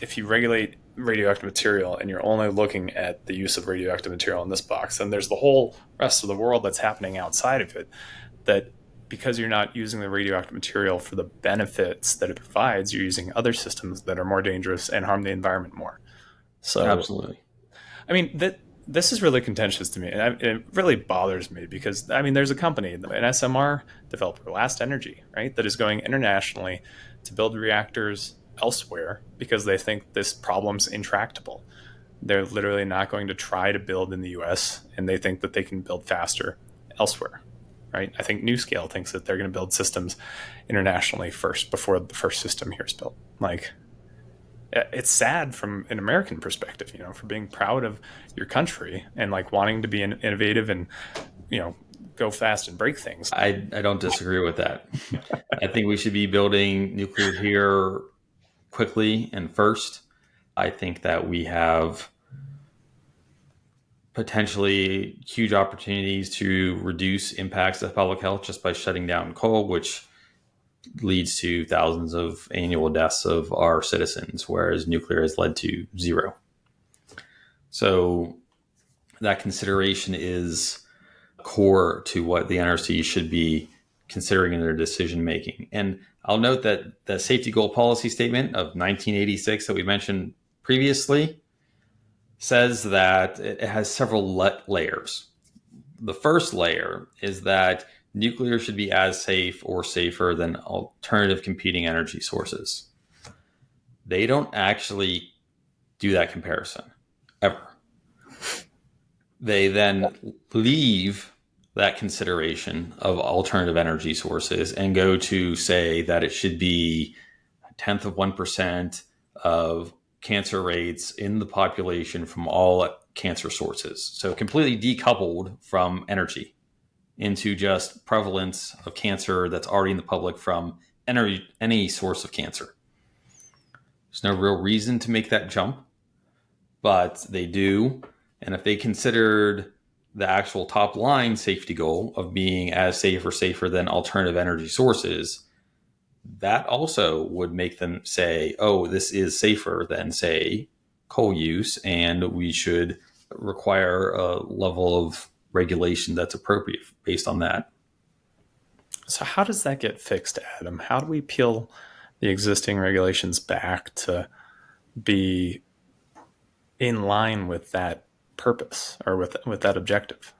Speaker 5: if you regulate radioactive material and you're only looking at the use of radioactive material in this box, then there's the whole rest of the world that's happening outside of it, that because you're not using the radioactive material for the benefits that it provides, you're using other systems that are more dangerous and harm the environment more. So
Speaker 1: absolutely.
Speaker 5: This is really contentious to me, and it really bothers me because there's a company, an SMR developer, Last Energy, right, that is going internationally to build reactors elsewhere because they think this problem's intractable. They're literally not going to try to build in the US, and they think that they can build faster elsewhere, right? I think NuScale thinks that they're going to build systems internationally first before the first system here is built. Like, it's sad from an American perspective, for being proud of your country and like wanting to be innovative and, go fast and break things.
Speaker 1: I don't disagree with that. I think we should be building nuclear here quickly and first. I think that we have potentially huge opportunities to reduce impacts of public health just by shutting down coal, which leads to thousands of annual deaths of our citizens, whereas nuclear has led to zero. So that consideration is core to what the NRC should be considering in their decision making. And I'll note that the safety goal policy statement of 1986 that we mentioned previously says that it has several layers. The first layer is that nuclear should be as safe or safer than alternative competing energy sources. They don't actually do that comparison ever. They then leave that consideration of alternative energy sources and go to say that it should be 0.1% of cancer rates in the population from all cancer sources. So completely decoupled from energy into just prevalence of cancer that's already in the public from any source of cancer. There's no real reason to make that jump, but they do. And if they considered the actual top line safety goal of being as safe or safer than alternative energy sources, that also would make them say, oh, this is safer than, say, coal use, and we should require a level of regulation that's appropriate based on that.
Speaker 5: So how does that get fixed, Adam? How do we peel the existing regulations back to be in line with that purpose or with that objective?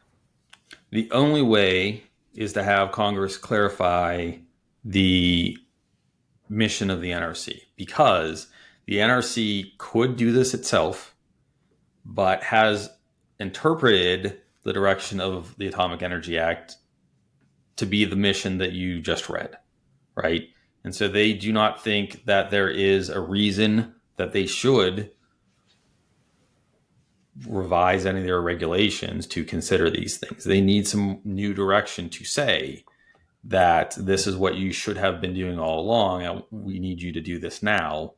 Speaker 1: The only way is to have Congress clarify the mission of the NRC, because the NRC could do this itself, but has interpreted the direction of the Atomic Energy Act to be the mission that you just read, right? And so they do not think that there is a reason that they should revise any of their regulations to consider these things. They need some new direction to say that this is what you should have been doing all along, and we need you to do this now.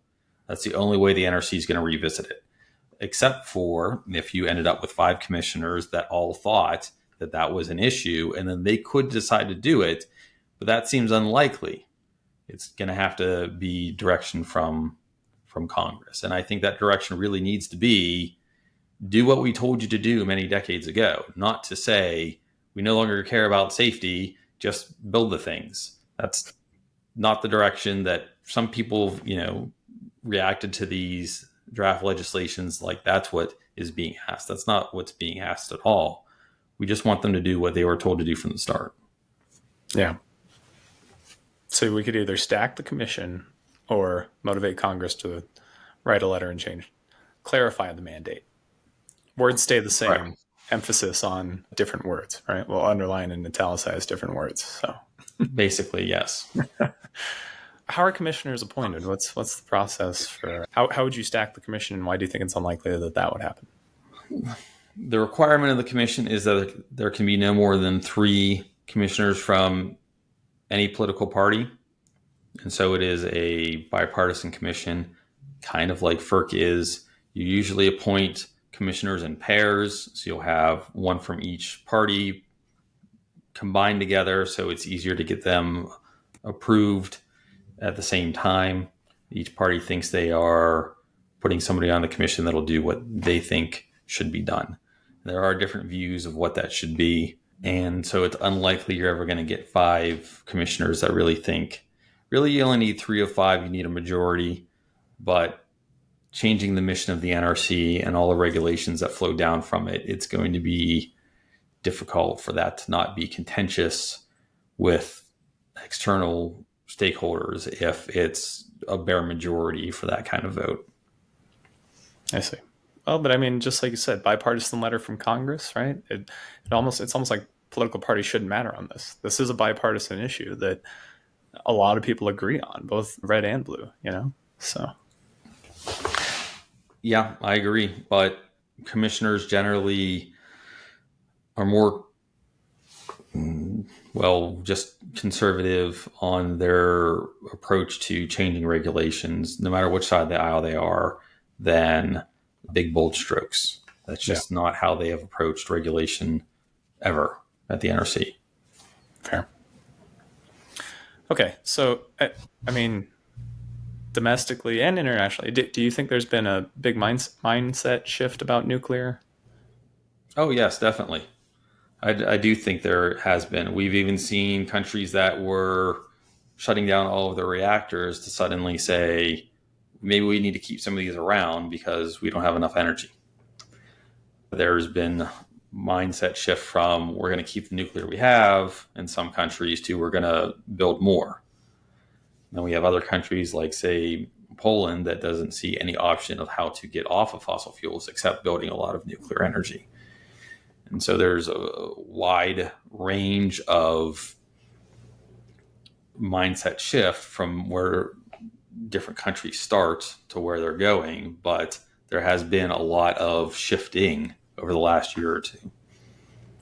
Speaker 1: That's the only way the NRC is going to revisit it, except for if you ended up with 5 commissioners that all thought that that was an issue, and then they could decide to do it, but that seems unlikely. It's going to have to be direction from Congress, and I think that direction really needs to be do what we told you to do many decades ago, not to say we no longer care about safety, just build the things. That's not the direction that some people, reacted to these draft legislations like that's what is being asked. That's not what's being asked at all. We just want them to do what they were told to do from the start.
Speaker 5: Yeah. So we could either stack the commission or motivate Congress to write a letter and clarify the mandate. Words stay the same. Right. Emphasis on different words, right? We'll underline and italicize different words. So
Speaker 1: basically, yes.
Speaker 5: How are commissioners appointed? What's the process for how would you stack the commission, and why do you think it's unlikely that would happen?
Speaker 1: The requirement of the commission is that there can be no more than 3 commissioners from any political party. And so it is a bipartisan commission, kind of like FERC is. You usually appoint commissioners in pairs, so you'll have one from each party combined together, so it's easier to get them approved at the same time. Each party thinks they are putting somebody on the commission that'll do what they think should be done. There are different views of what that should be, and so it's unlikely you're ever going to get 5 commissioners that really think, really you only need 3 of 5, you need a majority, but changing the mission of the NRC and all the regulations that flow down from it, it's going to be difficult for that to not be contentious with external stakeholders if it's a bare majority for that kind of vote.
Speaker 5: I see. Well, but I mean, just like you said, bipartisan letter from Congress, right? It's almost like political parties shouldn't matter on this. This is a bipartisan issue that a lot of people agree on, both red and blue, so.
Speaker 1: Yeah, I agree. But commissioners generally are more, just conservative on their approach to changing regulations. No matter which side of the aisle they are, than big, bold strokes. That's just not how they have approached regulation ever at the NRC.
Speaker 5: Fair. Okay, so I mean, domestically and internationally, do you think there's been a big mindset shift about nuclear?
Speaker 1: Oh, yes, definitely. I do think there has been. We've even seen countries that were shutting down all of their reactors to suddenly say, maybe we need to keep some of these around because we don't have enough energy. There's been mindset shift from we're going to keep the nuclear we have in some countries to we're going to build more. Then we have other countries like, say, Poland that doesn't see any option of how to get off of fossil fuels except building a lot of nuclear energy. And so there's a wide range of mindset shift from where different countries start to where they're going, but there has been a lot of shifting over the last year or two.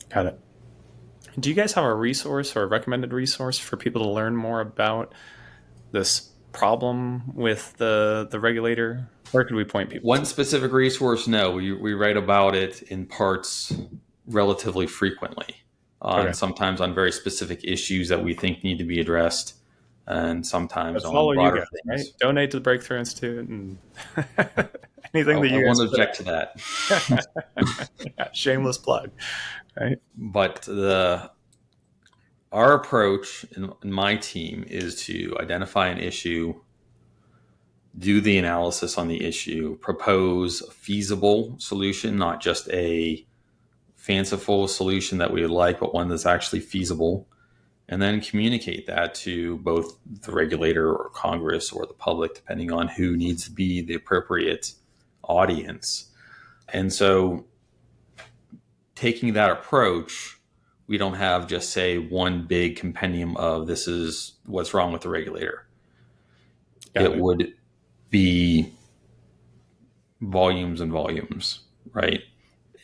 Speaker 5: Got it. Do you guys have a resource or a recommended resource for people to learn more about this problem with the regulator? Where could we point people?
Speaker 1: One specific resource, no. We write about it in parts relatively frequently, sometimes on very specific issues that we think need to be addressed, and sometimes on broader things.
Speaker 5: Right? Donate to the Breakthrough Institute and anything that you
Speaker 1: guys won't object to that.
Speaker 5: Yeah, shameless plug, right?
Speaker 1: But our approach in my team is to identify an issue, do the analysis on the issue, propose a feasible solution, not just a fanciful solution that we would like, but one that's actually feasible, and then communicate that to both the regulator or Congress or the public, depending on who needs to be the appropriate audience. And so taking that approach, we don't have just, say, one big compendium of this is what's wrong with the regulator. It would be volumes and volumes, right?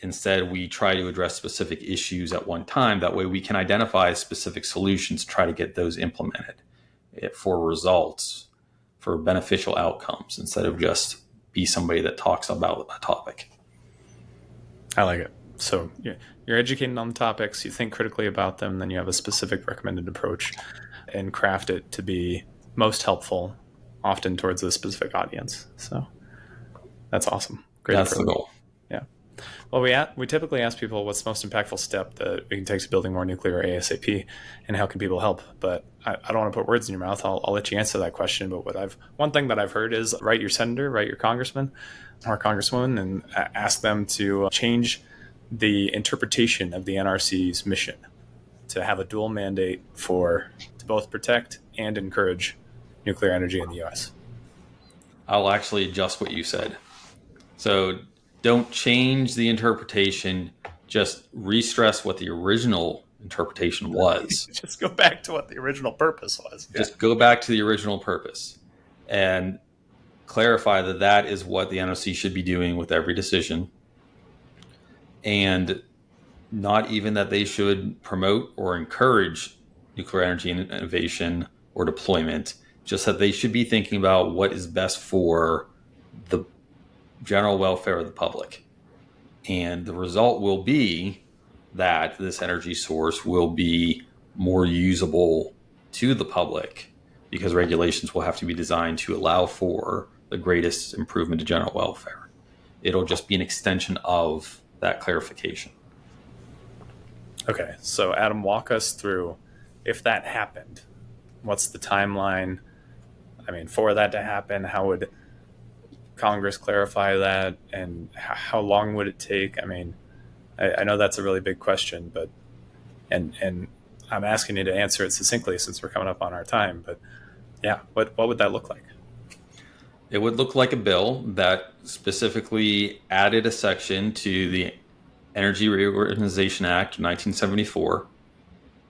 Speaker 1: Instead, we try to address specific issues at one time. That way we can identify specific solutions, try to get those implemented for results, for beneficial outcomes, instead of just be somebody that talks about a topic.
Speaker 5: I like it. So you're educated on the topics, you think critically about them, then you have a specific recommended approach and craft it to be most helpful, often towards a specific audience. So that's awesome. Great
Speaker 1: That's
Speaker 5: approach.
Speaker 1: the goal.
Speaker 5: Yeah. Well, we typically ask people what's the most impactful step that we can take to building more nuclear ASAP, and how can people help? But I don't want to put words in your mouth. I'll let you answer that question. But one thing that I've heard is write your senator, write your congressman or congresswoman, and ask them to change the interpretation of the NRC's mission to have a dual mandate to both protect and encourage nuclear energy in the U.S.
Speaker 1: I'll actually adjust what you said. So don't change the interpretation, just re-stress what the original interpretation was.
Speaker 5: Just go back to what the original purpose was.
Speaker 1: Just go back to the original purpose and clarify that that is what the NRC should be doing with every decision. And not even that they should promote or encourage nuclear energy innovation or deployment, just that they should be thinking about what is best for the general welfare of the public. And the result will be that this energy source will be more usable to the public because regulations will have to be designed to allow for the greatest improvement to general welfare. It'll just be an extension of that clarification.
Speaker 5: Okay, so Adam, walk us through, if that happened, what's the timeline? I mean, for that to happen, how would Congress clarify that, and how long would it take? I mean, I know that's a really big question, but and I'm asking you to answer it succinctly since we're coming up on our time. But yeah, what would that look like?
Speaker 1: It would look like a bill that specifically added a section to the Energy Reorganization Act of 1974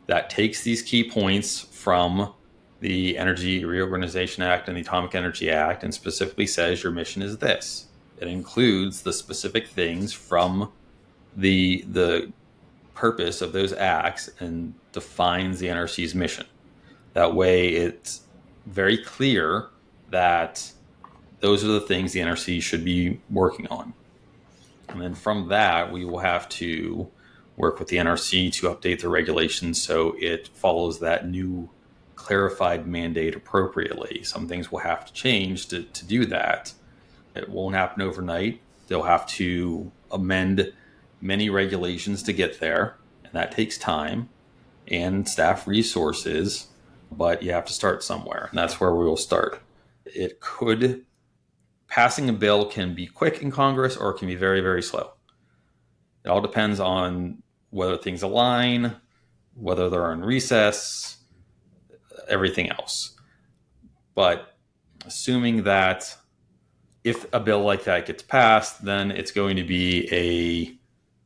Speaker 1: that takes these key points from the Energy Reorganization Act and the Atomic Energy Act and specifically says your mission is this. It includes the specific things from the purpose of those acts and defines the NRC's mission. That way it's very clear that those are the things the NRC should be working on. And then from that, we will have to work with the NRC to update the regulations so it follows that new clarified mandate appropriately. Some things will have to change to do that. It won't happen overnight. They'll have to amend many regulations to get there, and that takes time and staff resources, but you have to start somewhere, and that's where we will start. Passing a bill can be quick in Congress or it can be very, very slow. It all depends on whether things align, whether they're in recess, everything else. But assuming that if a bill like that gets passed, then it's going to be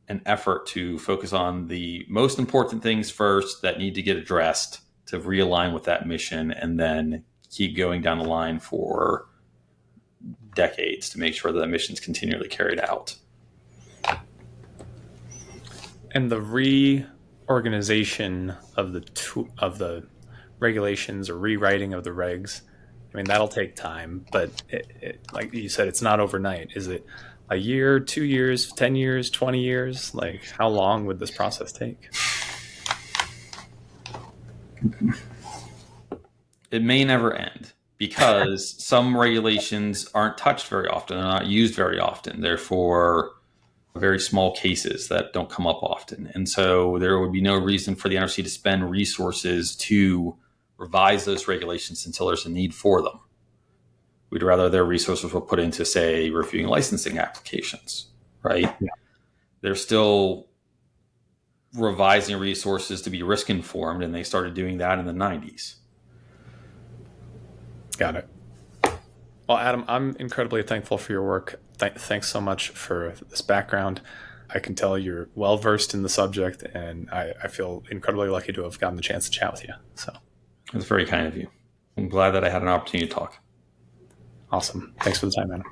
Speaker 1: an effort to focus on the most important things first that need to get addressed to realign with that mission, and then keep going down the line for decades to make sure that mission is continually carried out.
Speaker 5: And the reorganization of the regulations or rewriting of the regs, I mean, that'll take time, but like you said, it's not overnight. Is it a year, 2 years, 10 years, 20 years? Like, how long would this process take?
Speaker 1: It may never end because some regulations aren't touched very often. They're not used very often. They're for very small cases that don't come up often. And so there would be no reason for the NRC to spend resources to revise those regulations until there's a need for them. We'd rather their resources were put into, say, reviewing licensing applications, right?
Speaker 5: Yeah.
Speaker 1: They're still revising resources to be risk informed, and they started doing that in the 90s.
Speaker 5: Got it. Well, Adam, I'm incredibly thankful for your work. Thanks so much for this background. I can tell you're well versed in the subject, and I feel incredibly lucky to have gotten the chance to chat with you. So
Speaker 1: It's very kind of you. I'm glad that I had an opportunity to talk.
Speaker 5: Awesome. Thanks for the time, Adam.